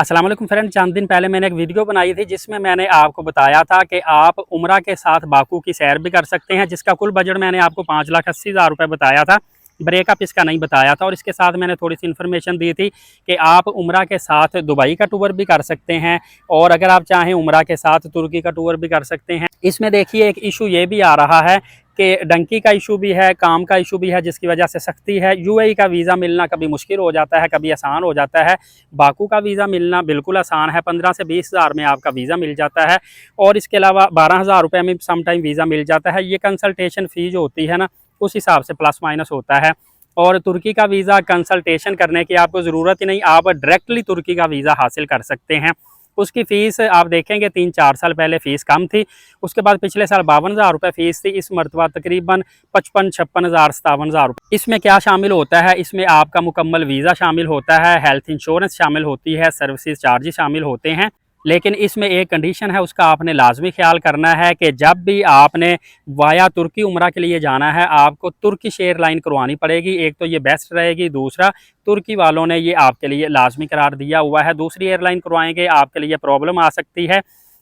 अस्सलाम वालेकुम फ्रेंड, चंद दिन पहले मैंने एक वीडियो बनाई थी जिसमें मैंने आपको बताया था कि आप उम्रा के साथ बाकू की सैर भी कर सकते हैं, जिसका कुल बजट मैंने आपको 5,80,000 रुपये बताया था। ब्रेकअप इसका नहीं बताया था और इसके साथ मैंने थोड़ी सी इन्फॉर्मेशन दी थी कि आप उम्रा के साथ दुबई का टूर भी कर सकते हैं और अगर आप चाहें उम्रा के साथ तुर्की का टूर भी कर सकते हैं। इसमें देखिए एक इशू ये भी आ रहा है कि डंकी का इशू भी है, काम का इशू भी है, जिसकी वजह से सख्ती है। यूएई का वीज़ा मिलना कभी मुश्किल हो जाता है, कभी आसान हो जाता है। बाकू का वीज़ा मिलना बिल्कुल आसान है, 15 से 20,000 में आपका वीज़ा मिल जाता है और इसके अलावा 12,000 रुपये में सम टाइम वीज़ा मिल जाता है। ये कंसल्टेशन फ़ी जो होती है ना, उस हिसाब से प्लस माइनस होता है। और तुर्की का वीज़ा कंसल्टेशन करने की आपको ज़रूरत ही नहीं, आप डायरेक्टली तुर्की का वीज़ा हासिल कर सकते हैं। उसकी फ़ीस आप देखेंगे 3-4 साल पहले फ़ीस कम थी, उसके बाद पिछले साल 52,000 रुपये फ़ीस थी। इस मरतबा तकरीबन 55-56,000 57,000 रुपये। इसमें क्या शामिल होता है? इसमें आपका मुकम्मल वीज़ा शामिल होता है, हेल्थ इंश्योरेंस शामिल होती है, सर्विसेज चार्जेस शामिल होते हैं। लेकिन इसमें एक कंडीशन है, उसका आपने लाजमी ख्याल करना है कि जब भी आपने वाया तुर्की उम्रा के लिए जाना है, आपको तुर्किश एयरलाइन करवानी पड़ेगी। एक तो ये बेस्ट रहेगी, दूसरा तुर्की वालों ने ये आपके लिए लाजमी करार दिया हुआ है। दूसरी एयरलाइन करवाएंगे आपके लिए प्रॉब्लम आ सकती है।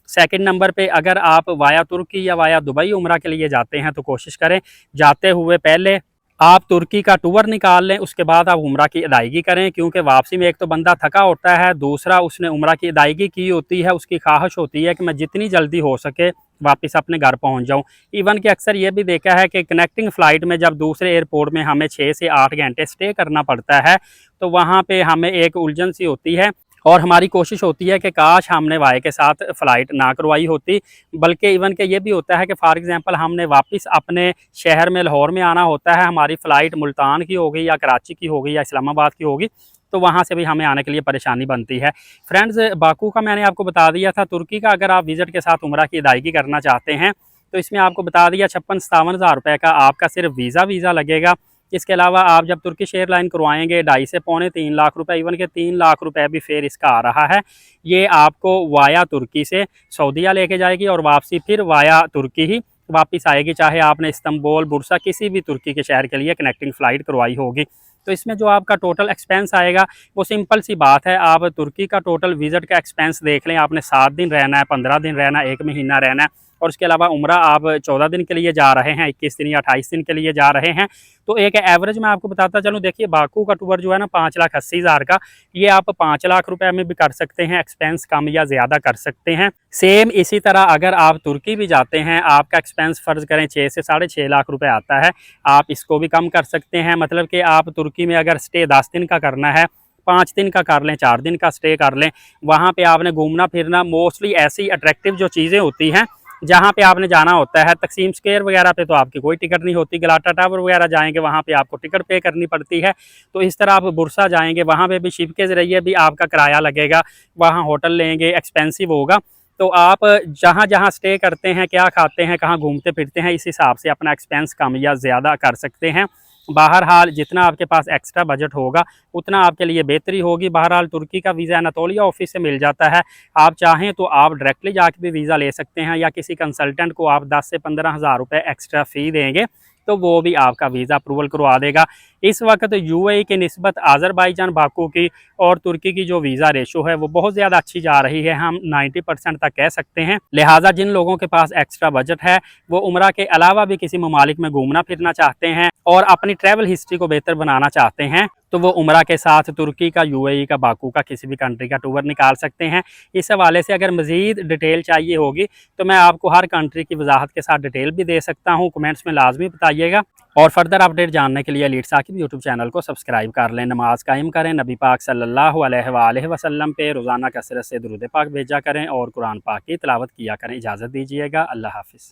सेकंड नंबर पे अगर आप वाया तुर्की या वाया दुबई उम्रा के लिए जाते हैं तो कोशिश करें जाते हुए पहले आप तुर्की का टूर निकाल लें, उसके बाद आप उम्रा की अदायगी करें, क्योंकि वापसी में एक तो बंदा थका होता है, दूसरा उसने उम्रा की अदायगी की होती है, उसकी ख्वाहिश होती है कि मैं जितनी जल्दी हो सके वापस अपने घर पहुंच जाऊं। इवन कि अक्सर ये भी देखा है कि कनेक्टिंग फ़्लाइट में जब दूसरे एयरपोर्ट में हमें 6 से 8 घंटे स्टे करना पड़ता है तो वहाँ पर हमें एक उलझन सी होती है और हमारी कोशिश होती है कि काश हमने वाई के साथ फ़्लाइट ना करवाई होती। बल्कि इवन के ये भी होता है कि फ़ॉर एग्ज़ाम्पल हमने वापस अपने शहर में लाहौर में आना होता है, हमारी फ़्लाइट मुल्तान की होगी या कराची की होगी या इस्लामाबाद की होगी, तो वहाँ से भी हमें आने के लिए परेशानी बनती है। फ्रेंड्स, बाकू का मैंने आपको बता दिया था। तुर्की का अगर आप विज़िट के साथ उम्रा की अदायगी करना चाहते हैं तो इसमें आपको बता दिया 56-57,000 रुपये का आपका सिर्फ वीज़ा लगेगा। इसके अलावा आप जब तुर्किश एयरलाइन करवाएंगे 2.5 से पौने 3 लाख रुपए, इवन के 3 लाख रुपए भी फेयर इसका आ रहा है। ये आपको वाया तुर्की से सऊदीया लेके जाएगी और वापसी फिर वाया तुर्की ही वापस आएगी, चाहे आपने इस्तांबुल, बुर्सा किसी भी तुर्की के शहर के लिए कनेक्टिंग फ़्लाइट करवाई होगी। तो इसमें जो आपका टोटल एक्सपेंस आएगा वो सिंपल सी बात है, आप तुर्की का टोटल विज़िट का एक्सपेंस देख लें। आपने 7 दिन रहना है, 15 दिन रहना है, 1 महीना रहना है और उसके अलावा उम्रा आप 14 दिन के लिए जा रहे हैं, 21 दिन या 28 दिन के लिए जा रहे हैं, तो एक एवरेज मैं आपको बताता चलूँ। देखिए, बाकू का टूर जो है ना 5,80,000 का, ये आप 5 लाख रुपए में भी कर सकते हैं, एक्सपेंस कम या ज़्यादा कर सकते हैं। सेम इसी तरह अगर आप तुर्की भी जाते हैं, आपका एक्सपेंस फ़र्ज़ करें 6 से 6.5 लाख रुपए आता है, आप इसको भी कम कर सकते हैं। मतलब कि आप तुर्की में अगर स्टे 10 दिन का करना है, 5 दिन का कर लें, 4 दिन का स्टे कर लें, वहाँ पे आपने घूमना फिरना मोस्टली ऐसी अट्रैक्टिव जो चीज़ें होती हैं जहाँ पे आपने जाना होता है। तकसीम स्क्वायर वगैरह पे तो आपकी कोई टिकट नहीं होती, गलाटा टावर वगैरह जाएंगे वहाँ पे आपको टिकट पे करनी पड़ती है। तो इस तरह आप बुरसा जाएंगे, वहाँ पे भी शिप के ज़रिए भी आपका किराया लगेगा, वहाँ होटल लेंगे, एक्सपेंसिव होगा। तो आप जहाँ जहाँ स्टे करते हैं, क्या खाते हैं, कहाँ घूमते फिरते हैं, इस हिसाब से अपना एक्सपेंस कम या ज़्यादा कर सकते हैं। बहरहाल जितना आपके पास एक्स्ट्रा बजट होगा उतना आपके लिए बेहतरी होगी। बहरहाल तुर्की का वीज़ा अनातोलिया ऑफिस से मिल जाता है, आप चाहें तो आप डायरेक्टली जाके भी वीज़ा ले सकते हैं या किसी कंसल्टेंट को आप 10 से 15,000 रुपये एक्स्ट्रा फ़ी देंगे तो वो भी आपका वीज़ा अप्रूवल करवा देगा। इस वक्त यूएई की निस्बत आज़रबाईजान, बाकू की और तुर्की की जो वीज़ा रेशो है वो बहुत ज़्यादा अच्छी जा रही है, हम 90% तक कह सकते हैं। लिहाजा जिन लोगों के पास एक्स्ट्रा बजट है, वो उम्रा के अलावा भी किसी ममालिक में घूमना फिरना चाहते हैं और अपनी ट्रैवल हिस्ट्री को बेहतर बनाना चाहते हैं, तो वो उम्रा के साथ तुर्की का, यूएई का, बाकू का, किसी भी कंट्री का टूर निकाल सकते हैं। इस हवाले से अगर मज़ीद डिटेल चाहिए होगी तो मैं आपको हर कंट्री की वजाहत के साथ डिटेल भी दे सकता हूँ, कमेंट्स में लाजमी बताइएगा। और फर्दर अपडेट जानने के लिए लीड साकिब यूट्यूब चैनल को सब्सक्राइब कर लें। नमाज कायम करें, नबी पाक सल्लल्लाहु अलैहि वसल्लम पे रोज़ाना कसरत से दुरूद पाक भेजा करें और कुरान पाक की तिलावत किया करें। इजाज़त दीजिएगा, अल्लाह हाफ़िज़।